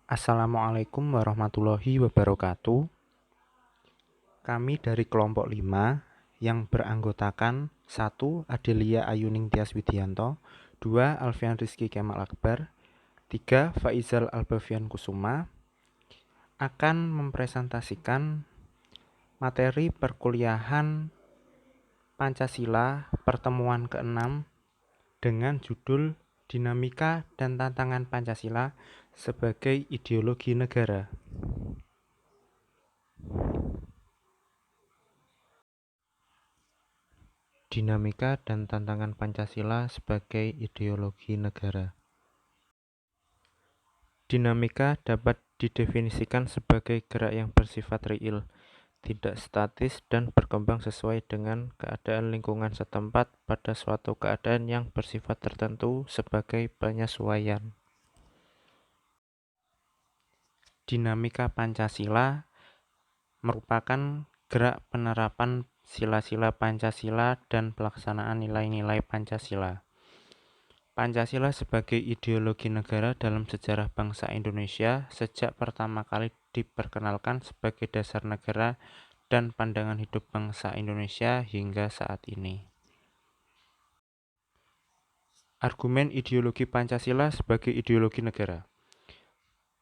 Assalamualaikum warahmatullahi wabarakatuh. Kami dari kelompok 5 yang beranggotakan 1. Adelia Ayuning Tias Widianto, 2. Alfian Rizky Kemal Akbar, 3. Faizal Albafian Kusuma akan mempresentasikan materi perkuliahan Pancasila pertemuan ke-6 dengan judul Dinamika dan Tantangan Pancasila sebagai Ideologi Negara. Dinamika dan tantangan Pancasila sebagai ideologi negara. Dinamika dapat didefinisikan sebagai gerak yang bersifat real, tidak statis dan berkembang sesuai dengan keadaan lingkungan setempat pada suatu keadaan yang bersifat tertentu sebagai penyesuaian. Dinamika Pancasila merupakan gerak penerapan sila-sila Pancasila dan pelaksanaan nilai-nilai Pancasila. Pancasila sebagai ideologi negara dalam sejarah bangsa Indonesia sejak pertama kali diperkenalkan sebagai dasar negara dan pandangan hidup bangsa Indonesia hingga saat ini. Argumen ideologi Pancasila sebagai ideologi negara.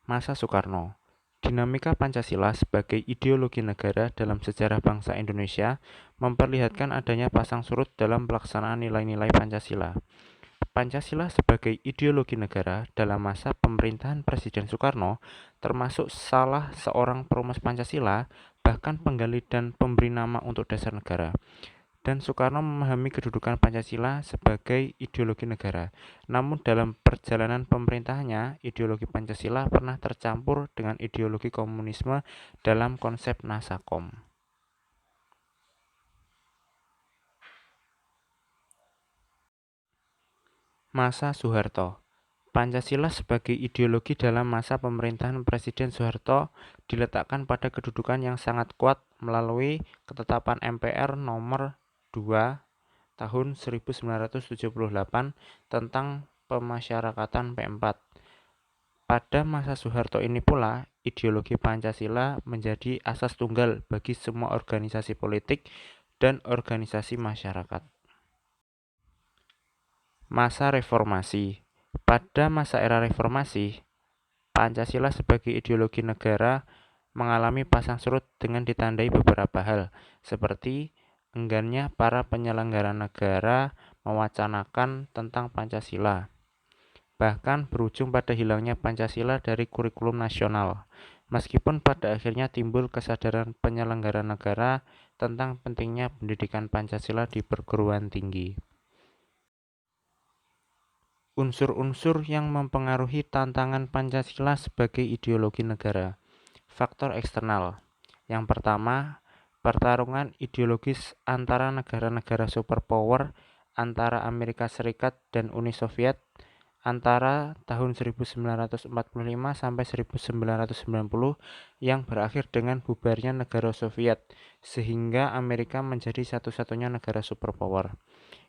Masa Soekarno. Dinamika Pancasila sebagai ideologi negara dalam sejarah bangsa Indonesia memperlihatkan adanya pasang surut dalam pelaksanaan nilai-nilai Pancasila. Pancasila sebagai ideologi negara dalam masa pemerintahan Presiden Soekarno termasuk salah seorang perumus Pancasila, bahkan penggali dan pemberi nama untuk dasar negara. Dan Soekarno memahami kedudukan Pancasila sebagai ideologi negara. Namun dalam perjalanan pemerintahannya, ideologi Pancasila pernah tercampur dengan ideologi komunisme dalam konsep Nasakom. Masa Soeharto. Pancasila sebagai ideologi dalam masa pemerintahan Presiden Soeharto diletakkan pada kedudukan yang sangat kuat melalui ketetapan MPR nomor 2 tahun 1978 tentang pemasyarakatan P4. Pada masa Soeharto ini pula, ideologi Pancasila menjadi asas tunggal bagi semua organisasi politik dan organisasi masyarakat. Masa Reformasi. Pada masa era reformasi, Pancasila sebagai ideologi negara mengalami pasang surut dengan ditandai beberapa hal, seperti enggannya para penyelenggara negara mewacanakan tentang Pancasila, bahkan berujung pada hilangnya Pancasila dari kurikulum nasional, meskipun pada akhirnya timbul kesadaran penyelenggara negara tentang pentingnya pendidikan Pancasila di perguruan tinggi. Unsur-unsur yang mempengaruhi tantangan Pancasila sebagai ideologi negara. Faktor eksternal. Yang pertama, pertarungan ideologis antara negara-negara superpower antara Amerika Serikat dan Uni Soviet antara tahun 1945 sampai 1990 yang berakhir dengan bubarnya negara Soviet sehingga Amerika menjadi satu-satunya negara superpower.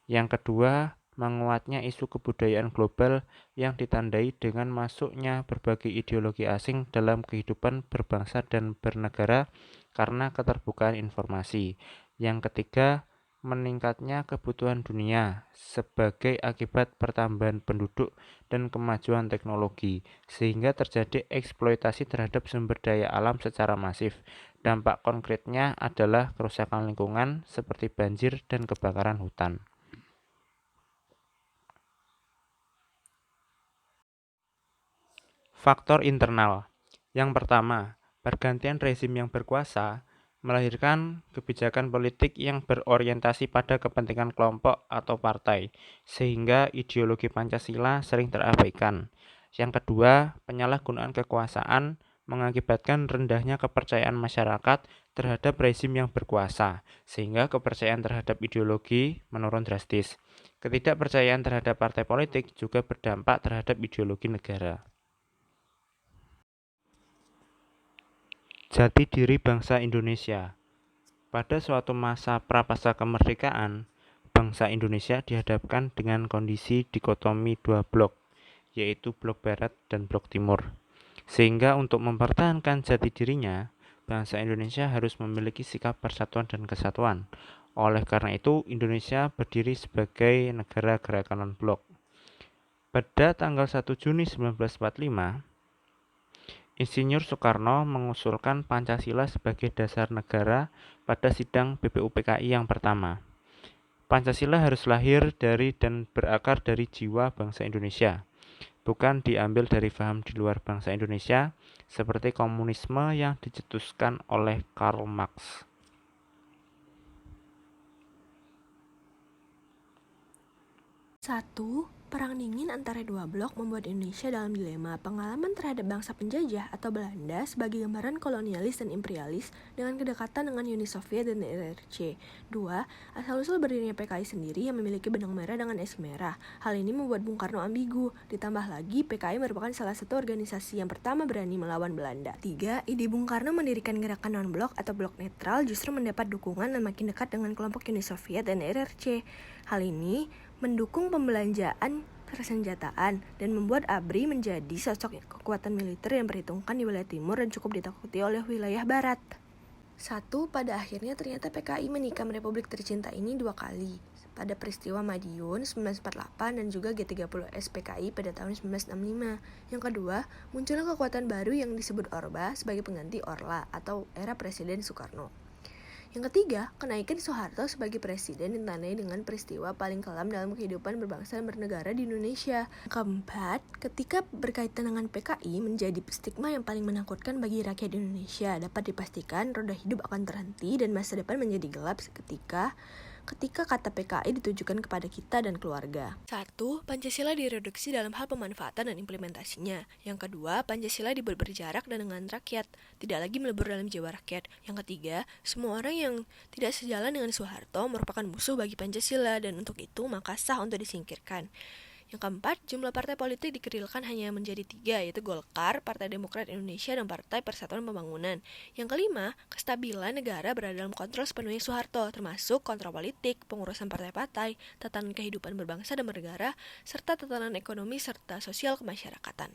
Yang kedua, menguatnya isu kebudayaan global yang ditandai dengan masuknya berbagai ideologi asing dalam kehidupan berbangsa dan bernegara karena keterbukaan informasi. Yang ketiga, meningkatnya kebutuhan dunia sebagai akibat pertambahan penduduk dan kemajuan teknologi, sehingga terjadi eksploitasi terhadap sumber daya alam secara masif. Dampak konkretnya adalah kerusakan lingkungan seperti banjir dan kebakaran hutan. Faktor internal. Yang pertama, pergantian rezim yang berkuasa melahirkan kebijakan politik yang berorientasi pada kepentingan kelompok atau partai, sehingga ideologi Pancasila sering terabaikan. Yang kedua, penyalahgunaan kekuasaan mengakibatkan rendahnya kepercayaan masyarakat terhadap rezim yang berkuasa, sehingga kepercayaan terhadap ideologi menurun drastis. Ketidakpercayaan terhadap partai politik juga berdampak terhadap ideologi negara. Jati diri bangsa Indonesia. Pada suatu masa prapasca kemerdekaan, bangsa Indonesia dihadapkan dengan kondisi dikotomi dua blok, yaitu blok barat dan blok timur. Sehingga untuk mempertahankan jati dirinya, bangsa Indonesia harus memiliki sikap persatuan dan kesatuan. Oleh karena itu, Indonesia berdiri sebagai negara gerakan non-blok. Pada tanggal 1 Juni 1945, Insinyur Soekarno mengusulkan Pancasila sebagai dasar negara pada sidang BPUPKI yang pertama. Pancasila harus lahir dari dan berakar dari jiwa bangsa Indonesia, bukan diambil dari paham di luar bangsa Indonesia, seperti komunisme yang dicetuskan oleh Karl Marx. Satu, Perang dingin antara dua blok membuat Indonesia dalam dilema pengalaman terhadap bangsa penjajah atau Belanda sebagai gambaran kolonialis dan imperialis dengan kedekatan dengan Uni Soviet dan RRC. 2. Asal-usul berdirinya PKI sendiri yang memiliki benang merah dengan es merah. Hal ini membuat Bung Karno ambigu. Ditambah lagi, PKI merupakan salah satu organisasi yang pertama berani melawan Belanda. 3. Ide Bung Karno mendirikan gerakan non-blok atau blok netral justru mendapat dukungan dan makin dekat dengan kelompok Uni Soviet dan RRC. Hal ini mendukung pembelanjaan persenjataan dan membuat ABRI menjadi sosok kekuatan militer yang diperhitungkan di wilayah timur dan cukup ditakuti oleh wilayah barat. 1. Pada akhirnya ternyata PKI menikam Republik tercinta ini 2 kali, pada peristiwa Madiun 1948 dan juga G30S PKI pada tahun 1965. Yang kedua, munculnya kekuatan baru yang disebut Orba sebagai pengganti Orla atau era Presiden Soekarno. Yang ketiga, kenaikan Soeharto sebagai presiden ditandai dengan peristiwa paling kelam dalam kehidupan berbangsa dan bernegara di Indonesia. Keempat, ketika berkaitan dengan PKI menjadi stigma yang paling menakutkan bagi rakyat Indonesia, dapat dipastikan roda hidup akan terhenti dan masa depan menjadi gelap ketika kata PKI ditujukan kepada kita dan keluarga. 1. Pancasila direduksi dalam hal pemanfaatan dan implementasinya. Yang kedua, Pancasila dibuat berjarak dan dengan rakyat, tidak lagi melebur dalam jiwa rakyat. Yang ketiga, semua orang yang tidak sejalan dengan Soeharto merupakan musuh bagi Pancasila dan untuk itu maka sah untuk disingkirkan. Yang keempat, jumlah partai politik dikerilkan hanya menjadi 3, yaitu Golkar, Partai Demokrat Indonesia, dan Partai Persatuan Pembangunan. Yang kelima, kestabilan negara berada dalam kontrol sepenuhnya Soeharto, termasuk kontrol politik, pengurusan partai-partai, tatanan kehidupan berbangsa dan bernegara, serta tatanan ekonomi serta sosial kemasyarakatan.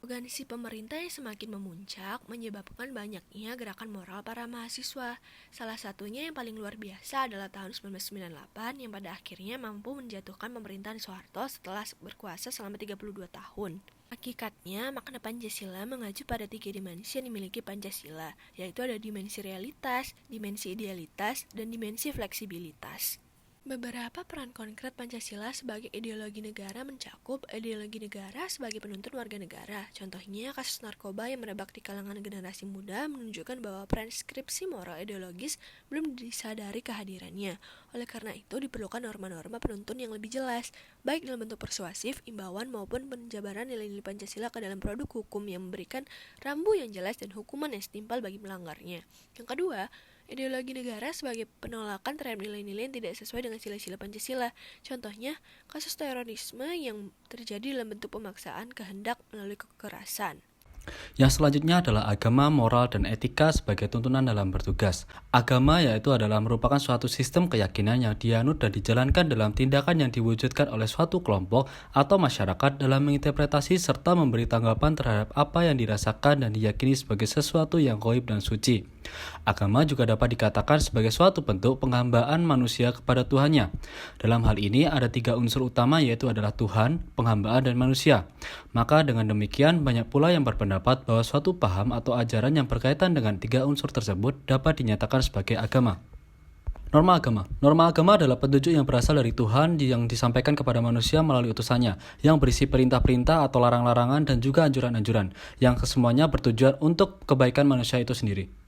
Organisasi pemerintah yang semakin memuncak menyebabkan banyaknya gerakan moral para mahasiswa. Salah satunya yang paling luar biasa adalah tahun 1998 yang pada akhirnya mampu menjatuhkan pemerintahan Soeharto setelah berkuasa selama 32 tahun. Hakikatnya, makna Pancasila mengacu pada 3 dimensi yang dimiliki Pancasila, yaitu ada dimensi realitas, dimensi idealitas, dan dimensi fleksibilitas. Beberapa peran konkret Pancasila sebagai ideologi negara mencakup ideologi negara sebagai penuntun warga negara. Contohnya, kasus narkoba yang merebak di kalangan generasi muda menunjukkan bahwa preskripsi moral ideologis belum disadari kehadirannya. Oleh karena itu, diperlukan norma-norma penuntun yang lebih jelas, baik dalam bentuk persuasif, imbauan maupun penjabaran nilai-nilai Pancasila ke dalam produk hukum yang memberikan rambu yang jelas dan hukuman yang setimpal bagi melanggarnya. Yang kedua, ideologi negara sebagai penolakan terhadap nilai-nilai yang tidak sesuai dengan sila-sila Pancasila. Contohnya, kasus terorisme yang terjadi dalam bentuk pemaksaan kehendak melalui kekerasan. Yang selanjutnya adalah agama, moral, dan etika sebagai tuntunan dalam bertugas. Agama yaitu adalah merupakan suatu sistem keyakinan yang dianut dan dijalankan dalam tindakan yang diwujudkan oleh suatu kelompok atau masyarakat dalam menginterpretasi serta memberi tanggapan terhadap apa yang dirasakan dan diyakini sebagai sesuatu yang gaib dan suci. Agama juga dapat dikatakan sebagai suatu bentuk penghambaan manusia kepada Tuhannya. Dalam hal ini ada 3 unsur utama yaitu adalah Tuhan, penghambaan, dan manusia. Maka dengan demikian banyak pula yang berpendapat bahwa suatu paham atau ajaran yang berkaitan dengan 3 unsur tersebut dapat dinyatakan sebagai agama. Norma agama. Norma agama adalah petunjuk yang berasal dari Tuhan yang disampaikan kepada manusia melalui utusannya, yang berisi perintah-perintah atau larang-larangan dan juga anjuran-anjuran, yang kesemuanya bertujuan untuk kebaikan manusia itu sendiri.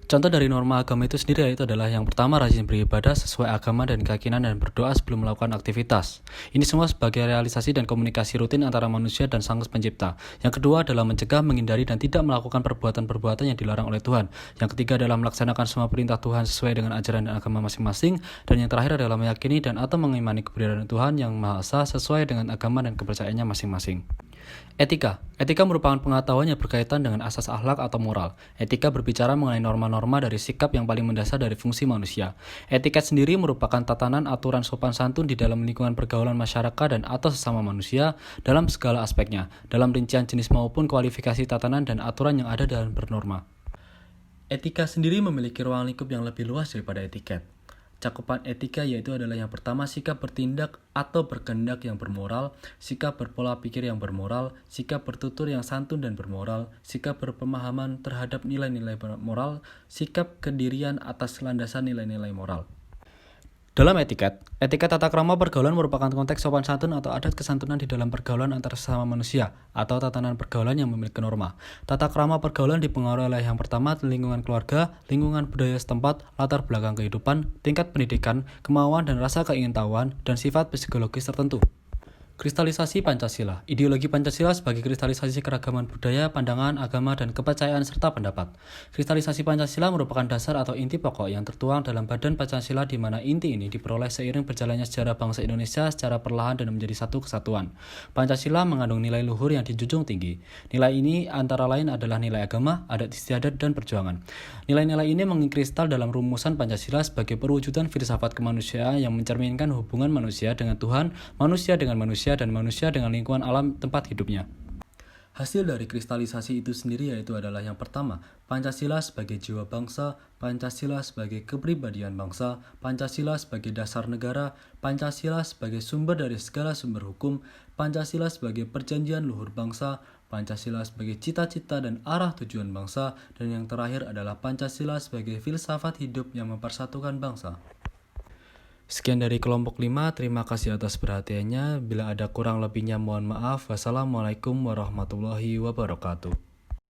Contoh dari norma agama itu sendiri yaitu adalah yang pertama rajin beribadah sesuai agama dan keyakinan dan berdoa sebelum melakukan aktivitas. Ini semua sebagai realisasi dan komunikasi rutin antara manusia dan Sang Pencipta. Yang kedua adalah mencegah, menghindari, dan tidak melakukan perbuatan-perbuatan yang dilarang oleh Tuhan. Yang ketiga adalah melaksanakan semua perintah Tuhan sesuai dengan ajaran dan agama masing-masing. Dan yang terakhir adalah meyakini dan atau mengimani keberadaan Tuhan yang Maha Esa sesuai dengan agama dan kepercayaannya masing-masing. Etika merupakan pengetahuan yang berkaitan dengan asas akhlak atau moral. Etika berbicara mengenai norma-norma dari sikap yang paling mendasar dari fungsi manusia. Etika sendiri merupakan tatanan aturan sopan santun di dalam lingkungan pergaulan masyarakat dan atau sesama manusia dalam segala aspeknya, dalam rincian jenis maupun kualifikasi tatanan dan aturan yang ada dalam bernorma. Etika sendiri memiliki ruang lingkup yang lebih luas daripada etiket. Cakupan etika yaitu adalah yang pertama sikap bertindak atau berkehendak yang bermoral, sikap berpola pikir yang bermoral, sikap bertutur yang santun dan bermoral, sikap berpemahaman terhadap nilai-nilai moral, sikap kedirian atas landasan nilai-nilai moral. Dalam etika tata krama pergaulan merupakan konteks sopan santun atau adat kesantunan di dalam pergaulan antar sesama manusia atau tatanan pergaulan yang memiliki norma. Tata krama pergaulan dipengaruhi oleh yang pertama lingkungan keluarga, lingkungan budaya setempat, latar belakang kehidupan, tingkat pendidikan, kemauan dan rasa keingintahuan, dan sifat psikologis tertentu. Kristalisasi Pancasila. Ideologi Pancasila sebagai kristalisasi keragaman budaya, pandangan, agama, dan kepercayaan serta pendapat. Kristalisasi Pancasila merupakan dasar atau inti pokok yang tertuang dalam badan Pancasila di mana inti ini diperoleh seiring berjalannya sejarah bangsa Indonesia secara perlahan dan menjadi satu kesatuan. Pancasila mengandung nilai luhur yang dijunjung tinggi. Nilai ini antara lain adalah nilai agama, adat istiadat, dan perjuangan. Nilai-nilai ini mengkristal dalam rumusan Pancasila sebagai perwujudan filsafat kemanusiaan yang mencerminkan hubungan manusia dengan Tuhan, manusia dengan manusia, dan manusia dengan lingkungan alam tempat hidupnya. Hasil dari kristalisasi itu sendiri yaitu adalah yang pertama, Pancasila sebagai jiwa bangsa, Pancasila sebagai kepribadian bangsa, Pancasila sebagai dasar negara, Pancasila sebagai sumber dari segala sumber hukum, Pancasila sebagai perjanjian luhur bangsa, Pancasila sebagai cita-cita dan arah tujuan bangsa, dan yang terakhir adalah Pancasila sebagai filsafat hidup yang mempersatukan bangsa. Sekian dari kelompok 5, terima kasih atas perhatiannya. Bila ada kurang lebihnya mohon maaf. Wassalamualaikum warahmatullahi wabarakatuh.